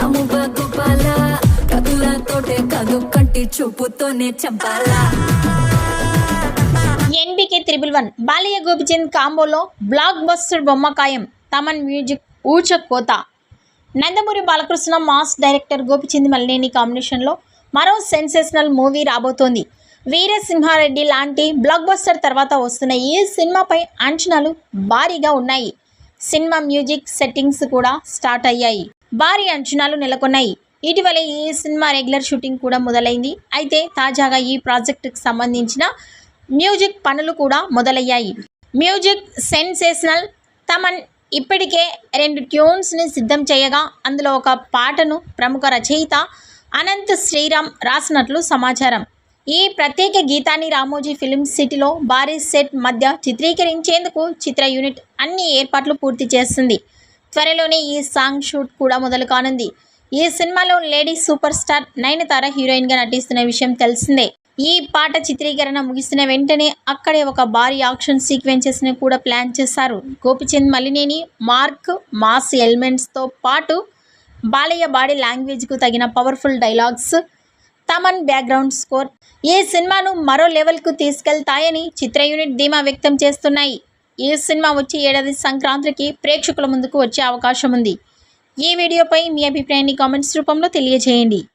రామువ గోపాల కదులతోటే కాదు కంటి చూపుతోనే చంపాలా. ఎన్బికే 111 బాలయ్య గోపిచంద్ కాంబోలో బ్లాక్ బస్టర్ బొమ్మకాయం. తమన్ మ్యూజిక్ ఊచ కోత. నందమూరి బాలకృష్ణ మాస్ డైరెక్టర్ గోపిచంద్ మల్లేని కాంబినేషన్లో మరో సెన్సేషనల్ మూవీ రాబోతోంది. వీరసింహారెడ్డి లాంటి బ్లాక్ బస్టర్ తర్వాత వస్తున్న ఈ సినిమాపై అంచనాలు భారీగా ఉన్నాయి. సినిమా మ్యూజిక్ సెట్టింగ్స్ కూడా స్టార్ట్ అయ్యాయి. భారీ అంచనాలు నెలకొన్నాయి. ఇటీవల ఈ సినిమా రెగ్యులర్ షూటింగ్ కూడా మొదలైంది. అయితే తాజాగా ఈ ప్రాజెక్టుకు సంబంధించిన మ్యూజిక్ పనులు కూడా మొదలయ్యాయి. Music sensational. తమన్ ఇప్పటికే 2 ట్యూన్స్ని సిద్ధం చేయగా అందులో ఒక పాటను ప్రముఖ రచయిత అనంత్ శ్రీరామ్ రాసినట్లు సమాచారం. ఈ ప్రత్యేక గీతాన్ని రామోజీ ఫిల్మ్ సిటీలో భారీ సెట్ మధ్య చిత్రీకరించేందుకు చిత్ర యూనిట్ అన్ని ఏర్పాట్లు పూర్తి చేస్తుంది. త్వరలోనే ఈ సాంగ్ షూట్ కూడా మొదలు కానుంది. ఈ సినిమాలో లేడీ సూపర్ స్టార్ నయనతార హీరోయిన్గా నటిస్తున్న విషయం తెలిసిందే. ఈ పాట చిత్రీకరణ ముగిసిన వెంటనే అక్కడే ఒక భారీ యాక్షన్ సీక్వెన్సెస్ని కూడా ప్లాన్ చేశారు. గోపిచంద్ మలినేని మార్క్ మాస్ ఎలిమెంట్స్తో పాటు బాలయ్య బాడీ లాంగ్వేజ్కు తగిన powerful dialogues, Thaman background score ఈ సినిమాను మరో లెవెల్కు తీసుకెళ్తాయని చిత్ర యూనిట్ ధీమా వ్యక్తం చేస్తున్నాయి. ఈ సినిమా వచ్చే ఏడాది సంక్రాంతికి ప్రేక్షకుల ముందుకు వచ్చే అవకాశం ఉంది. ఈ వీడియోపై మీ అభిప్రాయాన్ని కామెంట్స్ రూపంలో తెలియజేయండి.